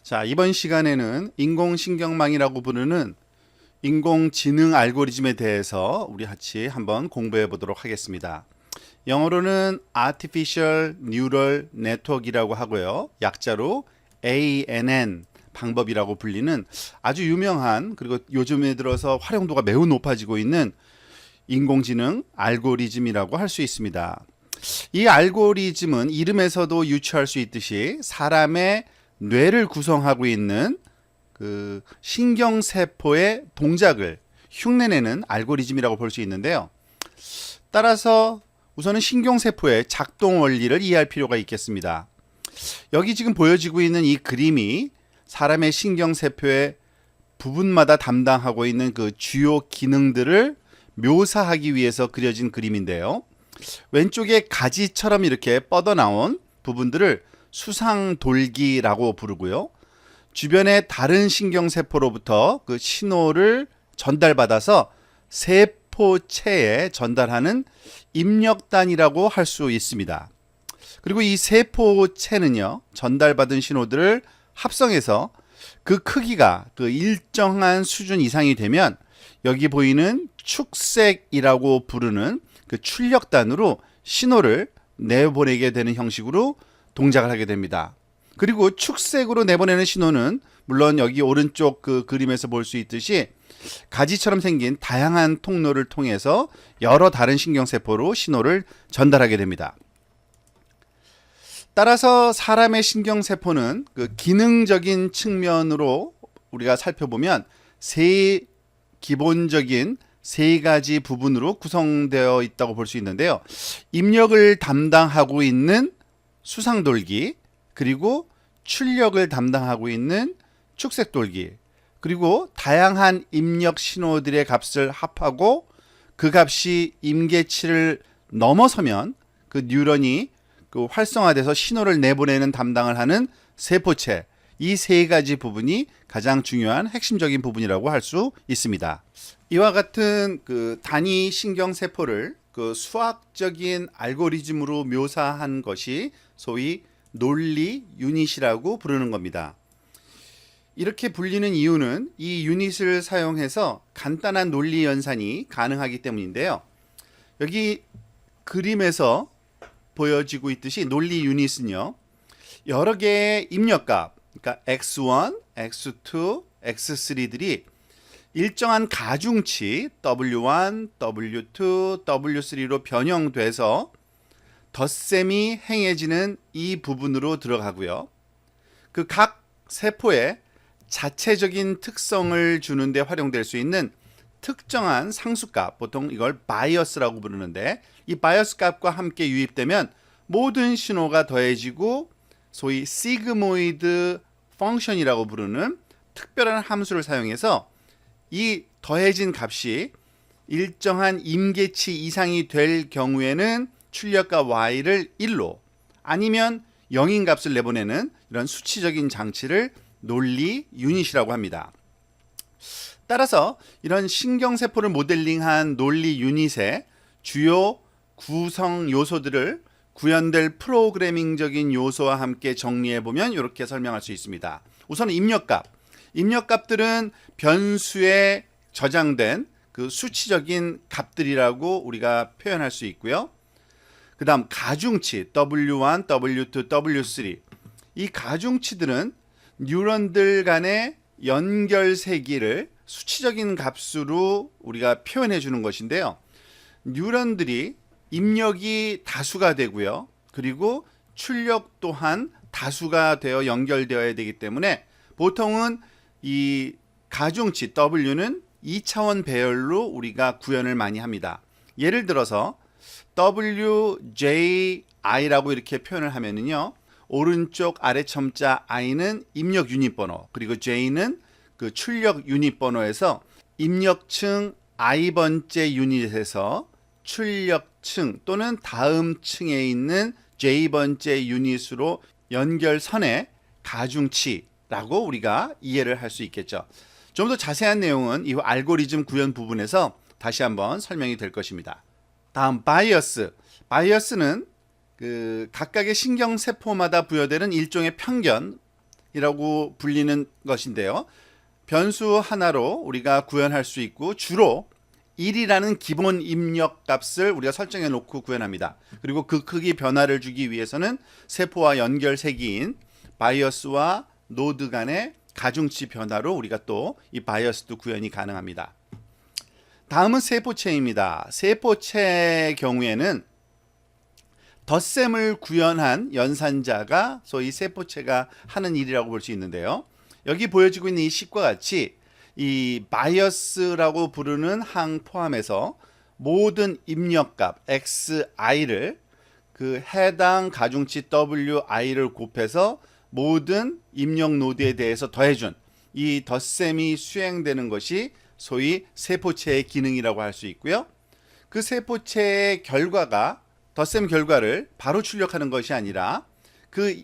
자, 이번 시간에는 인공신경망이라고 부르는 인공지능 알고리즘에 대해서 우리 같이 한번 공부해 보도록 하겠습니다. 영어로는 Artificial Neural Network이라고 하고요. 약자로 ANN 방법이라고 불리는 아주 유명한, 그리고 요즘에 들어서 활용도가 매우 높아지고 있는 인공지능 알고리즘이라고 할 수 있습니다. 이 알고리즘은 이름에서도 유추할 수 있듯이 사람의 뇌를 구성하고 있는 그 신경세포의 동작을 흉내내는 알고리즘이라고 볼 수 있는데요. 따라서 우선은 신경세포의 작동 원리를 이해할 필요가 있겠습니다. 여기 지금 보여지고 있는 이 그림이 사람의 신경세포의 부분마다 담당하고 있는 그 주요 기능들을 묘사하기 위해서 그려진 그림인데요. 왼쪽에 가지처럼 이렇게 뻗어나온 부분들을 수상돌기라고 부르고요. 주변의 다른 신경세포로부터 그 신호를 전달받아서 세포체에 전달하는 입력단이라고 할 수 있습니다. 그리고 이 세포체는요, 전달받은 신호들을 합성해서 그 크기가 그 일정한 수준 이상이 되면 여기 보이는 축색이라고 부르는 그 출력단으로 신호를 내보내게 되는 형식으로 동작을 하게 됩니다. 그리고 축색으로 내보내는 신호는 물론 여기 오른쪽 그 그림에서 볼 수 있듯이 가지처럼 생긴 다양한 통로를 통해서 여러 다른 신경세포로 신호를 전달하게 됩니다. 따라서 사람의 신경세포는 그 기능적인 측면으로 우리가 살펴보면 기본적인 세 가지 부분으로 구성되어 있다고 볼 수 있는데요. 입력을 담당하고 있는 수상돌기, 그리고 출력을 담당하고 있는 축색돌기, 그리고 다양한 입력 신호들의 값을 합하고 그 값이 임계치를 넘어서면 그 뉴런이 그 활성화돼서 신호를 내보내는 담당을 하는 세포체, 이 세 가지 부분이 가장 중요한 핵심적인 부분이라고 할 수 있습니다. 이와 같은 그 단위 신경세포를 그 수학적인 알고리즘으로 묘사한 것이 소위 논리 유닛이라고 부르는 겁니다. 이렇게 불리는 이유는 이 유닛을 사용해서 간단한 논리 연산이 가능하기 때문인데요. 여기 그림에서 보여지고 있듯이 논리 유닛은요, 여러 개의 입력값, 그러니까 x1, x2, x3들이 일정한 가중치 w1, w2, w3로 변형돼서 덧셈이 행해지는 이 부분으로 들어가고요. 그 각 세포에 자체적인 특성을 주는데 활용될 수 있는 특정한 상수값, 보통 이걸 바이어스라고 부르는데, 이 바이어스 값과 함께 유입되면 모든 신호가 더해지고 소위 시그모이드 펑션이라고 부르는 특별한 함수를 사용해서 이 더해진 값이 일정한 임계치 이상이 될 경우에는 출력값 y를 1로, 아니면 0인 값을 내보내는 이런 수치적인 장치를 논리 유닛이라고 합니다. 따라서 이런 신경세포를 모델링한 논리 유닛의 주요 구성 요소들을 구현될 프로그래밍적인 요소와 함께 정리해보면 이렇게 설명할 수 있습니다. 우선 입력값. 입력값들은 변수에 저장된 그 수치적인 값들이라고 우리가 표현할 수 있고요. 그 다음 가중치 W1, W2, W3. 이 가중치들은 뉴런들 간의 연결 세기를 수치적인 값으로 우리가 표현해 주는 것인데요. 뉴런들이 입력이 다수가 되고요. 그리고 출력 또한 다수가 되어 연결되어야 되기 때문에 보통은 이 가중치 W는 2차원 배열로 우리가 구현을 많이 합니다. 예를 들어서 WJI라고 이렇게 표현을 하면은요, 오른쪽 아래 첨자 i는 입력 유닛 번호, 그리고 J는 그 출력 유닛 번호에서 입력층 i번째 유닛에서 출력층 또는 다음 층에 있는 j번째 유닛으로 연결선의 가중치라고 우리가 이해를 할 수 있겠죠. 좀 더 자세한 내용은 이 알고리즘 구현 부분에서 다시 한번 설명이 될 것입니다. 다음 바이어스. 바이어스는 그 각각의 신경세포마다 부여되는 일종의 편견, 변수이라고 불리는 것인데요. 변수 하나로 우리가 구현할 수 있고 주로 1이라는 기본 입력 값을 우리가 설정해 놓고 구현합니다. 그리고 그 크기 변화를 주기 위해서는 세포와 연결세기인 바이어스와 노드 간의 가중치 변화로 우리가 또 이 바이어스도 구현이 가능합니다. 다음은 세포체입니다. 세포체의 경우에는 덧셈을 구현한 연산자가 소위 세포체가 하는 일이라고 볼 수 있는데요. 여기 보여지고 있는 이 식과 같이 이 바이어스라고 부르는 항 포함해서 모든 입력값 xi를 그 해당 가중치 wi를 곱해서 모든 입력 노드에 대해서 더해준 이 덧셈이 수행되는 것이 소위 세포체의 기능이라고 할 수 있고요. 그 세포체의 결과가 덧셈 결과를 바로 출력하는 것이 아니라 그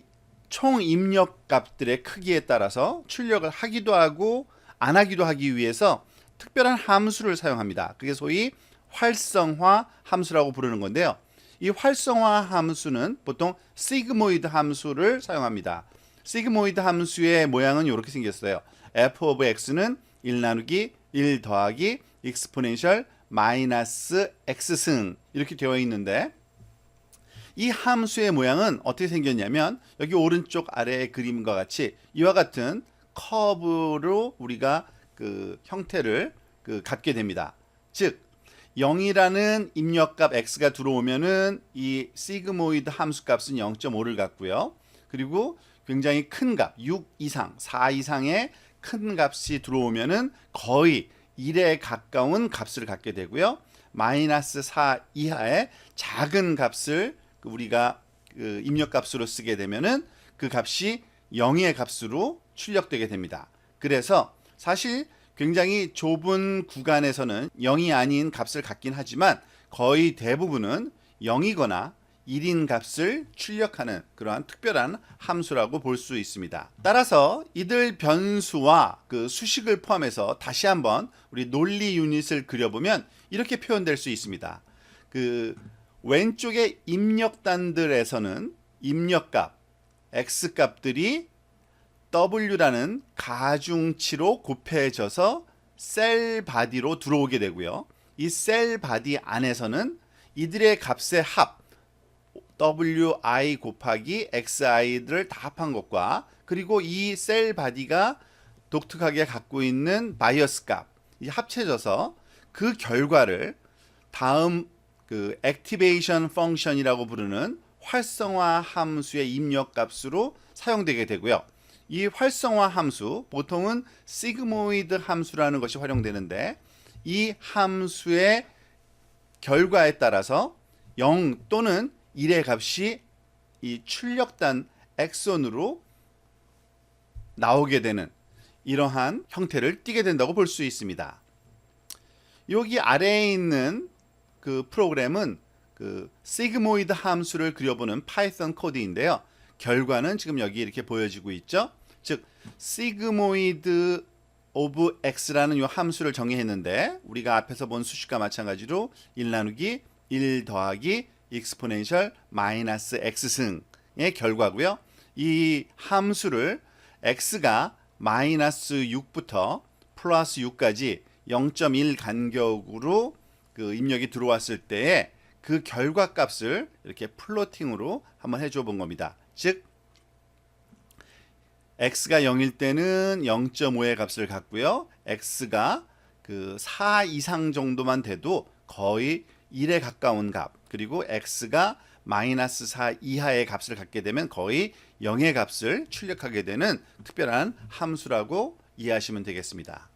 총 입력 값들의 크기에 따라서 출력을 하기도 하고 안 하기도 하기 위해서 특별한 함수를 사용합니다. 그게 소위 활성화 함수라고 부르는 건데요. 이 활성화 함수는 보통 시그모이드 함수를 사용합니다. 시그모이드 함수의 모양은 이렇게 생겼어요. f of x는 1 나누기 1 더하기 익스포넨셜 마이너스 x승 이렇게 되어 있는데 이 함수의 모양은 어떻게 생겼냐면 여기 오른쪽 아래의 그림과 같이 이와 같은 커브로 우리가 그 형태를 갖게 됩니다. 즉 0이라는 입력값 x가 들어오면은 이 시그모이드 함수 값은 0.5를 갖고요. 그리고 굉장히 큰 값, 6 이상, 4 이상의 큰 값이 들어오면은 거의 1에 가까운 값을 갖게 되고요. 마이너스 4 이하의 작은 값을 우리가 그 입력값으로 쓰게 되면은 그 값이 0의 값으로 출력되게 됩니다. 그래서 사실 굉장히 좁은 구간에서는 0이 아닌 값을 갖긴 하지만 거의 대부분은 0이거나 1인 값을 출력하는 그러한 특별한 함수라고 볼 수 있습니다. 따라서 이들 변수와 그 수식을 포함해서 다시 한번 우리 논리 유닛을 그려보면 이렇게 표현될 수 있습니다. 그 왼쪽의 입력단들에서는 입력값 x값들이 w라는 가중치로 곱해져서 셀 바디로 들어오게 되고요. 이 셀 바디 안에서는 이들의 값의 합 wi 곱하기 xi들을 다 합한 것과 그리고 이 셀 바디가 독특하게 갖고 있는 바이어스 값이 합쳐져서 그 결과를 다음 그 액티베이션 펑션이라고 부르는 활성화 함수의 입력 값으로 사용되게 되고요. 이 활성화 함수 보통은 시그모이드 함수라는 것이 활용되는데 이 함수의 결과에 따라서 0 또는 1의 값이 이 출력단 엑손으로 나오게 되는 이러한 형태를 띠게 된다고 볼 수 있습니다. 여기 아래에 있는 그 프로그램은 그 시그모이드 함수를 그려보는 파이썬 코드인데요. 결과는 지금 여기 이렇게 보여지고 있죠. 즉 시그모이드 오브 x라는 이 함수를 정의했는데 우리가 앞에서 본 수식과 마찬가지로 1 나누기 1 더하기 익스포넨셜 마이너스 x승의 결과고요. 이 함수를 x가 마이너스 6부터 플러스 6까지 0.1 간격으로 그 입력이 들어왔을 때에 그 결과 값을 이렇게 플로팅으로 한번 해줘 본 겁니다. 즉 x가 0일 때는 0.5의 값을 갖고요. x가 그 4 이상 정도만 돼도 거의 1에 가까운 값, 그리고 x가 마이너스 4 이하의 값을 갖게 되면 거의 0의 값을 출력하게 되는 특별한 함수라고 이해하시면 되겠습니다.